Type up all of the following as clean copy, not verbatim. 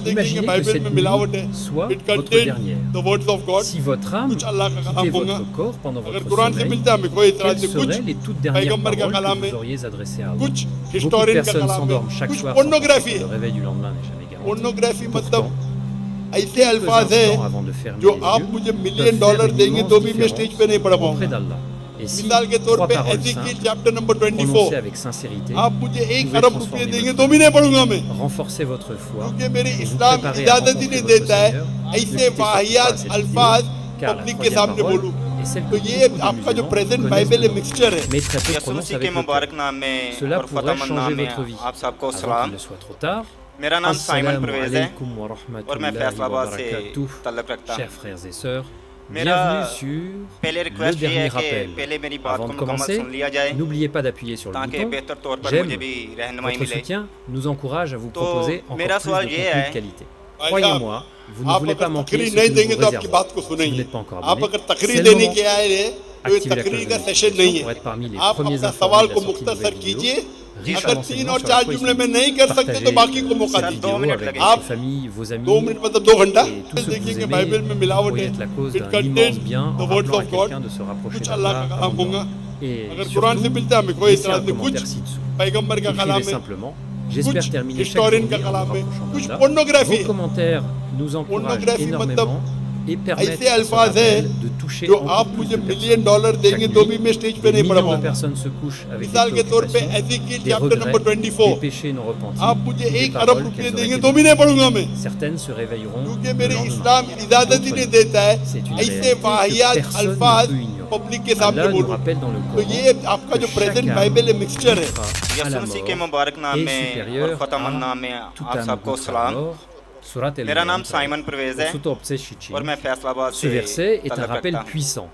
Imaginez que cette nuit soit votre dernière. Si votre âme quittait votre corps pendant votre sommeil, quelles seraient les toutes dernières paroles que vous auriez adressées à Allah? Beaucoup de personnes s'endorment chaque soir sans penser que le réveil du lendemain n'est jamais garanti. Pourtant, quelques instants avant de fermer les yeux, peuvent faire une immense différence auprès d'Allah. Et si trois paroles simples, prononcées avec sincérité, pouvaient transformer votre vie, renforcer votre foi et vous préparer à rencontrer votre Seigneur, ne quittez surtout pas cette vidéo, car la troisième parole est celle que beaucoup de musulmans connaissent mais très peu prononcent avec le cœur. Cela pourrait changer votre vie. Avant qu'il ne soit trop tard, Assalamu alaikum wa rahmatullahi wa barakatuh, chers frères et sœurs. Bienvenue sur le dernier rappel. Avant de commencer, n'oubliez pas d'appuyer sur le bouton j'aime. Votre soutien nous encourage à vous proposer encore plus de contenu de qualité. Croyez-moi, vous ne voulez pas manquer ce que nous vous réservons. Si vous n'êtes pas encore abonné, c'est le moment. Activez la cloche de notification pour être parmi les premiers informés de la sortie de nouvelles vidéos. Riche en enseignements sur la foi islamique. Partagez cette vidéo avec votre famille, vos amis et tous ceux que vous aimez. Vous pourriez être la cause d'un immense bien en rappelant à quelqu'un de se rapprocher d'Allah. Et surtout, laissez un commentaire ci-dessous. Écrivez simplement. J'espère terminer chaque journée en me rapprochant d'Allah. Vos commentaires nous encouragent énormément et permettent de toucher encore plus de personnes. Chaque nuit, des millions de personnes se couchent avec des préoccupations, des regrets, des péchés non repentis, des paroles qu'elles auraient dû. Certaines se réveilleront le lendemain. C'est une réalité que personne ne peut ignorer. Allah nous rappelle dans le Coran que chaque âme à la mort est supérieure à toute âme contre la mort. मेरा नाम साइमन परवेज है और मैं Faisalabad Ce verset est un rappel puissant.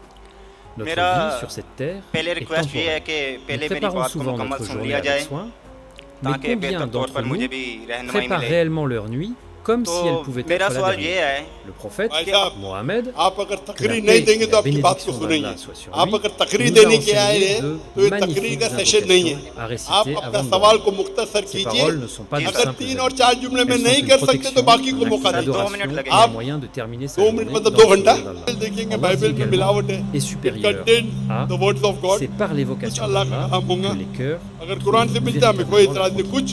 Notre vie sur cette terre पहले est request ये है temporaire. कि पहले Nous मेरी préparons बात को souvent मुकम्मल notre सुन journée लिया avec जाए soin, mais ताकि combien बेहतर तौर d'entre पर मुझे nous भी रहनुमाई préparent मिले। réellement leur nuit comme si elle तो pouvait मेरा être la सवाल ये dernière? है Le prophète आप Mohammed, अगर que la तकरीर paix नहीं et देंगे तो la आपकी बात को bénédiction सुनेंगे। d'Allah soit sur आप lui, अगर तकरीर nous a देने के आए enseigné हैं de तो ये तकरीर magnifiques का सेशन नहीं है। invocations à आप réciter अपना avant de सवाल dormir. को मुख्तसर Ces कीजिए। paroles ne sont pas de अगर simples 3 और avis. 4 जुमले में Elles नहीं sont कर une सकते तो protection, बाकी को un मौका acte दीजिए। d'adoration et un आप moyen de terminer sa 2 journée minute dans मतलब le 2 घंटा souvenir d'Allah. देखेंगे Allah बाइबल में également मिलावट है। est supérieur à the words of God. c'est par l'évocation कुछ अल्लाह का d'Allah कलाम होगा। que les cœurs अगर कुरान से मिलता है हमें कोई इतराज नहीं। कुछ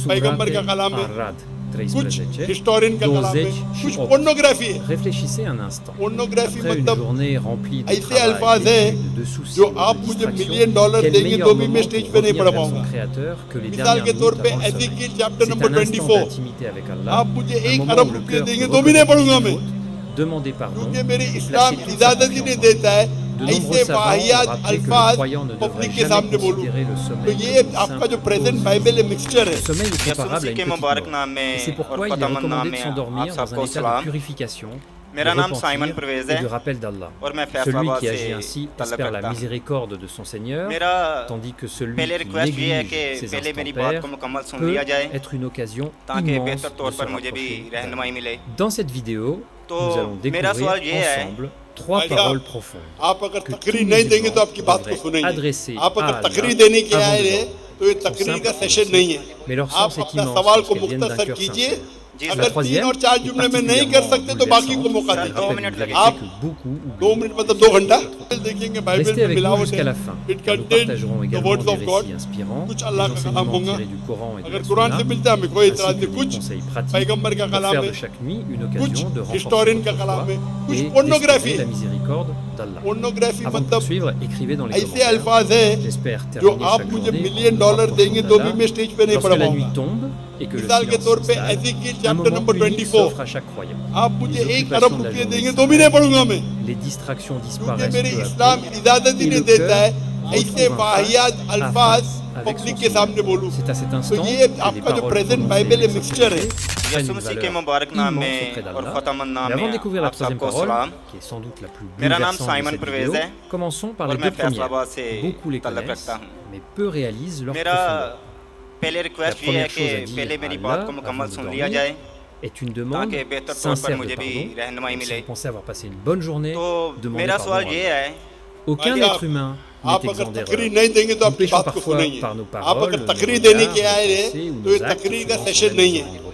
पैगंबर का कलाम है, Ar-Ra'd कुछ 13 हिस्टोरियन का कलाम है, कुछ पोर्नोग्राफी है। Réfléchissez un instant. Pornography Après une मतलब journée remplie de ऐसे अल्फाज travail, हैं d'études, de soucis, जो de आप मुझे distractions, $1 million quel देंगे meilleur तो भी मैं moment स्टेज pour पे नहीं revenir पढ़ vers son पाऊंगा। Créateur que les मिसाल dernières के तौर minutes पे avant le sommeil. Ezekiel chapter C'est number un instant 24। d'intimité avec Allah, आप मुझे un 1 moment अरब où le रुपये cœur देंगे peut तो भी नहीं reconnaître पढ़ूंगा ses मैं, fautes, demander pardon क्योंकि मेरे et इस्लाम placer toute sa इजाजत ही नहीं confiance en देता Allah. है De ऐसे nombreux savants ont वाहियात rappelé que le अल्फाज croyant ne devrait पब्लिक के jamais सामने बोलूं। considérer le तो sommeil ये comme une आपका जो simple प्रेजेंट pause. बाइबल है मिक्सचर Le है। sommeil est comparable à une के petite मुबारक mort. नाम Et c'est में pourquoi और il est खुदावंद नाम recommandé de में s'endormir आप dans un सबको état de सलाम। purification, de मेरा नाम साइमन repentir परवेज et है de rappel d'Allah. और मैं Celui फैसलाबाद qui agit से ainsi तल्लुक़ espère la रखता हूं। miséricorde de son Seigneur, मेरा tandis que celui पहले qui रिक्वेस्ट ये है néglige कि ses पहले मेरी instants बात pairs को मुकम्मल सुन peut लिया जाए être une occasion ताकि immense बेहतर de तौर se पर मुझे भी rapprocher d'Allah. रहनुमाई मिले। Dans cette vidéo, तो nous allons मेरा सवाल découvrir ये है ensemble 3 भाई paroles साहब, profondes आप अगर que तकरीर tout नहीं देंगे musulman तो आपकी बात को devrait सुनेंगे। adresser आप à अगर Allah तकरीर देने के avant आए de हैं dormir. तो ये Sont तकरीर simples का à सेशन prononcer, नहीं है। mais leur आप sens est अपना immense सवाल को parce qu'elles viennent d'un मुख्तसर cœur कीजिए। sincère. जी La सर। अगर 3 troisième और 4 est जुमले में नहीं कर सकते तो बाकी को मौका bouleversante. दीजिए। Elle rappelle minutes une vérité आप que beaucoup 2 oublient. मिनट मतलब 2 घंटा देखेंगे बाइबल Restez में avec nous मिलावट jusqu'à है। la fin, it car nous contain partagerons the également words des of God. récits inspirants, कुछ des अल्लाह का कलाम enseignements होगा। tirés du Coran et de अगर la कुरान से Sunna, मिलता है हमें कोई ainsi इतराज que नहीं। des कुछ conseils pratiques पैगंबर का pour कलाम faire है, de chaque nuit une कुछ occasion de renforcer हिस्टोरियन का votre कलाम foi है, कुछ et पोर्नोग्राफी d'espérer la है। miséricorde d'Allah. Pornography Avant de मतलब poursuivre, écrivez dans les ऐसे commentaires. अल्फाज हैं J'espère जो terminer आप chaque मुझे journée $1 million en देंगे rapprochant तो भी d'Allah. मैं स्टेज पे नहीं Lorsque पढ़ la nuit पाऊंगा। tombe et que le मिसाल के silence तौर पे s'installe, Ezekiel un chapter moment number unique 24। s'offre à chaque croyant. आप मुझे Les 1 अरब occupations de la रुपये journée देंगे तो भी नहीं पढ़ूंगा मैं, les distractions क्योंकि disparaissent मेरे peu à इस्लाम peu इजाजत ही et नहीं le देता है cœur ऐसे retrouve un वाहियात face à अल्फाज face avec पब्लिक son के सामने Seigneur. बोलूं। C'est à cet तो instant ये que les आपका जो paroles प्रेजेंट prononcées बाइबल है et मिक्सचर है। prennent यसु une मसीह के valeur मुबारक नाम immense में auprès और d'Allah. खुदावंद नाम Mais avant de में découvrir la आप troisième सबको parole, सलाम। qui est sans doute la plus मेरा नाम bouleversante de Simon cette Parvez vidéo, है commençons par और les मैं deux premières. फैसलाबाद से Beaucoup les तल्लुक़ connaissent, रखता हूं। mais peu réalisent leur मेरा profondeur. पहले रिक्वेस्ट ये है première कि chose à dire पहले à मेरी Allah बात को avant मुकम्मल de सुन dormir लिया जाए est une demande ताकि बेहतर तौर पर sincère de मुझे भी pardon. रहनुमाई Donc, si मिले। vous pensez avoir passé une bonne journée, तो demandez मेरा pardon सवाल à ये Allah. है Aucun भाई être humain आप n'est अगर exempt तकरीर d'erreur. नहीं देंगे तो Nous आपकी péchons बात को parfois सुनेंगे। par nos आप paroles, अगर nos तकरीर देने regards, के आए nos हैं pensées ou तो ये nos actes तकरीर का selon सेशन son नहीं aide है। niveau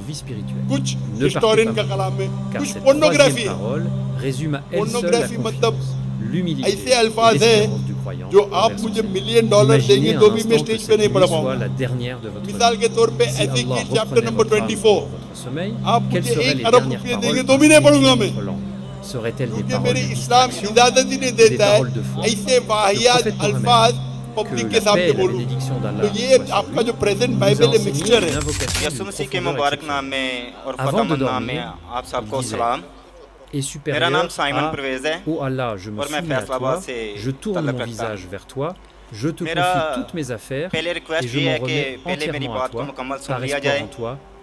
leur vie spirituelle. कुछ Ne partez हिस्टोरियन pas का कलाम है, car कुछ cette पोर्नोग्राफी troisième है। parole résume à elle seule la pornography मतलब confiance, l'humilité ऐसे et अल्फाज है l'espérance du croyant जो envers आप son मुझे Seigneur. $1,000,000 देंगे Imaginez तो un भी मैं instant que स्टेज पे cette नहीं पढ़ nuit soit पाऊंगा। la dernière de votre मिसाल vie. के तौर पे Si Allah एज़ेकियल chapter reprenait number votre âme 24, pendant votre sommeil, आप quelles मुझे seraient 1 les अरब dernières रुपये paroles देंगे तो भी नहीं inscrites पढ़ूंगा sur मैं, votre langue? Seraient-elles des क्योंकि paroles मेरी de इस्लाम distraction, इजाजत ही नहीं देता है paroles de foi? ऐसे Le वाहियात prophète अल्फाज Mohammed, पब्लिक que के la सामने paix et la बोलूं। bénédiction तो d'Allah ये soient sur आपका lui, जो प्रेजेंट nous a बाइबल है enseigné मिक्सचर une है, invocation यसु d'une मसीह के profondeur मुबारक exceptionnelle. नाम में और Avant de फतेहमंद नाम में dormir, आप सबको il disait, सलाम। est मेरा नाम supérieur साइमन à परवेज है « Oh Allah, je me और मैं soumets à फैसलाबाद toi, से je tourne तल्लुक़ mon रखता हूँ। visage vers toi, je te मेरा confie toutes mes affaires पहले et रिक्वेस्ट je ये m'en है कि remets पहले मेरी entièrement à बात को toi, मुकम्मल par सुन लिया espoir जाए en toi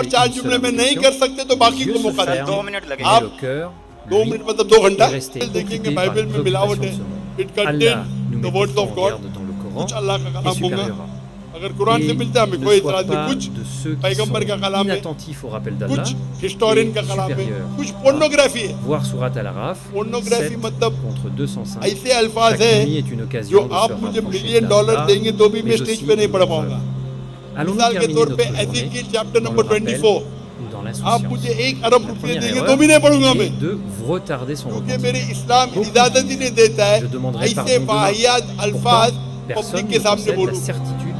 और 4 une जुमले seule में नहीं invocation, कर सकते तो बाकी les को yeux se मौका दें। ferment 2 मिनट et लगेंगे आप le cœur, 2 lui, मिनट मतलब 2 घंटा est resté देखेंगे occupé par बाइबल une में मिलावट préoccupation है। de ce monde. It Allah contain nous the met words pourtant of en God, garde dans le कुछ Coran अल्लाह का et कलाम होगा। supériera. अगर कुरान से Et मिलता है हमें ne कोई sois इतराज नहीं, pas कुछ de ceux qui पैगंबर का sont कलाम है, inattentifs au rappel d'Allah कुछ हिस्टोरियन का et कलाम है, supérieurs. कुछ पोर्नोग्राफी है। Voir Surat Al-Araf, Pornographie 7 मतलब contre 205. ऐसे अल्फाज Chaque है nuit est une जो occasion de आप se मुझे rapprocher $1 million d'Allah, देंगे तो भी मैं mais स्टेज aussi पे नहीं पढ़ une पाऊंगा। preuve. Allons-nous मिसाल के terminer तौर पे notre journée एज़ेकियल chapter dans le number rappel 24, ou dans आप l'insouciance? मुझे $1 अरब La रुपए première देंगे erreur तो भी नहीं पढ़ूंगा मैं, est de retarder son क्योंकि repentir. मेरे इस्लाम Beaucoup इजाजत ही नहीं देता है Je demanderai ऐसे pardon demain. वाहियात अल्फाज Pourtant, पब्लिक personne के ne सामने possède la बोलूं। certitude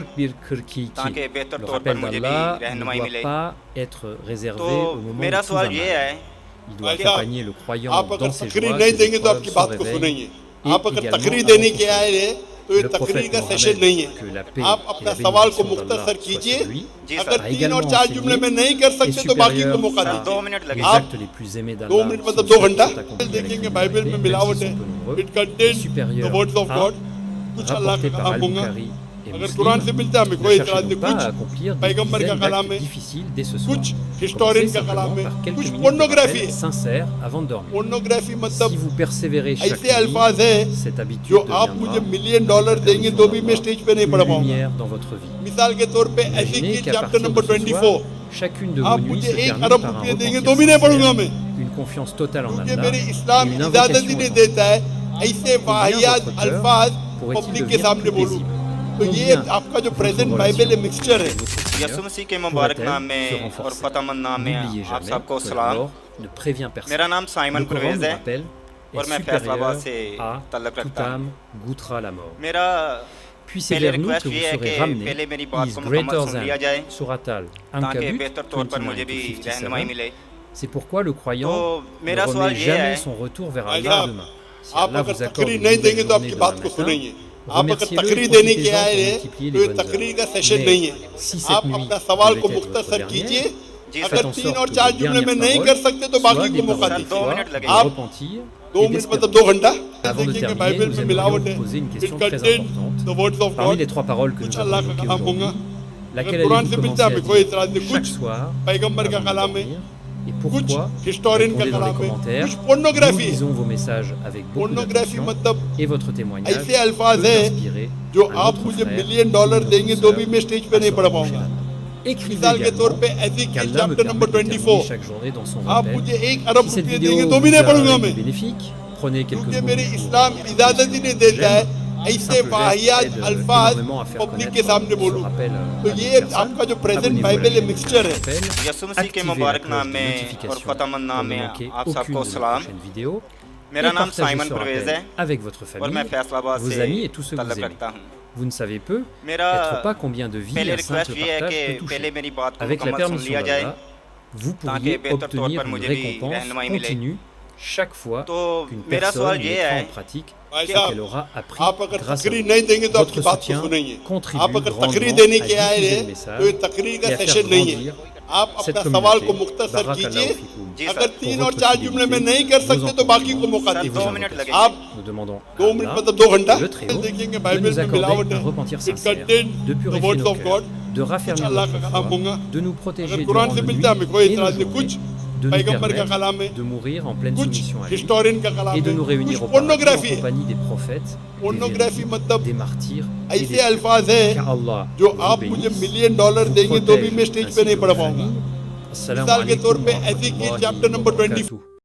ताकि बेहतर Le तौर पर rappel मुझे भी d'Allah ne रहनुमाई doit मिले। pas être réservé तो au moment où मेरा tout सवाल va ये mal. है Il doit भाई साहब, accompagner le croyant आप अगर dans ses तकरीर joies, नहीं ses देंगे तो épreuves, आपकी son बात को réveil, सुनेंगे। et आप अगर également तकरीर avant देने son के sommeil. आए हैं तो ये Le तकरीर prophète का nous सेशन ramène नहीं है। que la paix आप et अपना la सवाल को bénédiction मुख्तसर d'Allah soit कीजिए। sur lui. जी अगर सर। A 3 और également 4 जुमले में enseigné नहीं कर est सकते तो बाकी को supérieur मौका सर, à 2 दीजिए। मिनट les लगेगा। actes les plus aimés 2 d'Allah minute si मतलब on 2 souhaite घंटा qu'ils soient accomplis avec देखेंगे une बाइबल paix, में même मिलावट s'ils है। sont peu nombreux, it contain the supérieur words of à God कुछ अल्लाह का rapporté par कलाम होगा Al-Bukhari et अगर कुरान से musulmans, मिलता है हमें ne कोई cherchez इतराज donc नहीं, pas कुछ à accomplir des पैगंबर का dizaines कलाम d'actes है, difficiles dès ce soir. कुछ Commencez हिस्टोरियन का simplement कलाम है, par quelques कुछ minutes de पोर्नोग्राफी rappel है। sincère avant de dormir. Pornography Si मतलब vous persévérez chaque ऐसे अल्फाज nuit, है cette जो habitude आप मुझे deviendra, $1 million avec la देंगे permission तो भी मैं d'Allah, स्टेज पे नहीं पढ़ une पाऊंगा। lumière dans votre vie. मिसाल के तौर पे Imaginez Ezekiel qu'à chapter partir de number ce 24 soir, chacune de vos आप nuits मुझे se 1 termine अरब par un रुपये देंगे repentir तो भी नहीं पढ़ूंगा sincère, मैं, une confiance totale en क्योंकि Allah मेरे et इस्लाम une इजाजत invocation ही नहीं au temps. देता है ऐसे वाहियात votre cœur अल्फाज pourrait-il पब्लिक के devenir सामने plus बोलूं। paisible? तो ये Combien आपका जो votre प्रेजेंट relation बाइबल है मिक्सचर है। avec votre Seigneur यसु मसीह के मुबारक pourrait-elle नाम se में और renforcer? फतेहमंद नाम में N'oubliez आप jamais सबको que la सलाम। mort ne prévient personne. मेरा नाम साइमन Le Coran परवेज nous है rappelle और est मैं supérieur फैसलाबाद से à तल्लुक़ toute रखता हूँ। âme goûtera la mort. मेरा Puis c'est पहले vers nous request que vous ये है serez कि ramenés. पहले मेरी He बात is को मुकम्मल greater सुन लिया जाए than Suratal ताकि Ankabut बेहतर तौर पर 29 मुझे भी to रहनुमाई 57. मिले। C'est pourquoi le croyant तो ne मेरा सवाल remet ये jamais है son retour vers भाई Allah साहब, demain. Si आप Allah अगर vous accorde तकरीर une नहीं nouvelle देंगे तो journée आपकी demain बात को matin, सुनेंगे। आप अगर remerciez-le तकरीर et देने की profitez-en आए pour हैं multiplier तो les ये bonnes तकरीर का œuvres. सेशन नहीं है। Mais si cette आप nuit अपना सवाल को devait être votre मुख्तसर कीजिए, dernière, जी अगर faites en 3 sorte और que 4 les जुमले में dernières नहीं कर paroles सकते तो soient बाकी des को मौका paroles de दीजिए। foi, minutes de लगेंगे। repentir 2 et मिनट मतलब d'espérance. 2 घंटा Avant de देखेंगे terminer, बाइबल nous में aimerions मिलावट vous है। poser une It question très contains importante. the words of Parmi God, les 3 paroles que कुछ nous अल्लाह avons का évoquées कलाम होगा। aujourd'hui, laquelle अगर कुरान allez-vous से मिलता commencer है à हमें कोई dire इतराज नहीं, chaque कुछ soir पैगंबर का avant de कलाम है, dormir? Et कुछ pourquoi? हिस्टोरियन का Répondez dans les कलाम है, commentaires. कुछ Nous पोर्नोग्राफी है। lisons vos messages avec beaucoup pornography d'attention मतलब et votre témoignage ऐसे अल्फाज peut हैं inspirer जो un आप autre मुझे frère $1 million ou une देंगे autre तो sœur भी मैं स्टेज पे à नहीं se पढ़ rapprocher पाऊंगा। d'Allah. Écrivez मिसाल के तौर également पे Ezekiel qu'Allah me chapter number permette de 24 terminer chaque journée dans son आप rappel. मुझे 1 अरब Si cette रुपये vidéo देंगे vous तो भी नहीं पढ़ूंगा a मैं, été bénéfique, prenez quelques क्योंकि secondes मेरे pour इस्लाम इजाजत ही नहीं देता है un ऐसे simple geste वाहियात aide अल्फाज énormément à faire पब्लिक connaître के सामने ce बोलूं। rappel तो à ये d'autres personnes. आपका जो प्रेजेंट Abonnez-vous à la बाइबल है chaîne मिक्सचर है। rappel. यसु मसीह के Activez la मुबारक cloche नाम de में और notification फतेहमंद pour नाम ne में manquer आप aucune सबको de nos सलाम। prochaines vidéos. मेरा Et नाम partagez साइमन ce परवेज rappel है avec votre और मैं famille, फैसलाबाद vos से amis et tous ceux que vous तल्लुक़ aimez. रखता हूँ। Vous ne savez peu, मेरा peut-être pas combien de vies पहले un रिक्वेस्ट simple ये है partage कि peut पहले toucher. मेरी बात को Avec la मुकम्मल सुन permission लिया जाए d'Allah, vous ताकि pourriez बेहतर तौर obtenir पर une मुझे भी récompense रहनुमाई मिले। continue chaque fois तो qu'une मेरा सवाल personne ये mettra है en pratique भाई ce साहब, qu'elle aura appris आप अगर grâce à तकरीर vous. नहीं देंगे तो आपकी Votre बात को soutien सुनेंगे। contribue आप अगर grandement तकरीर à देने के आए diffuser हैं le message तो ये तकरीर et का à faire सेशन नहीं है। grandir आप cette अपना सवाल को communauté. मुख्तसर Barakallahu कीजिए, fikoum. जी अगर सर। 3 Pour और votre 4 जुमले में fidélité, नहीं कर vos सकते तो बाकी को मौका सर, et दीजिए। 2 मिनट लगेंगे। आप Nous demandons à 2 मिनट Allah, मतलब 2 घंटा le Très-Haut, देखेंगे de बाइबल nous में मिलावट accorder है। un repentir It sincère, contains de the purifier words nos of cœurs, God, de कुछ raffermir अल्लाह notre का कलाम foi, होगा। de nous अगर protéger कुरान durant से nos मिलता है nuits हमें कोई et nos इतराज नहीं, journées, कुछ de nous पैगंबर का permettre कलाम है, de mourir en pleine कुछ soumission à lui हिस्टोरियन का कलाम et de है, nous कुछ réunir au paradis en pornography है। compagnie des prophètes, des pornography véridiques, मतलब des martyrs et des ऐसे saints. अल्फाज हैं qu'Allah जो vous आप bénisse, मुझे $1 million vous देंगे तो भी protège मैं स्टेज ainsi पे que नहीं पढ़ vos पाऊंगा। familles. Assalamu मिसाल के तौर alaikum पे wa Ezekiel rahmatullahi chapter wa number 24 barakatuh.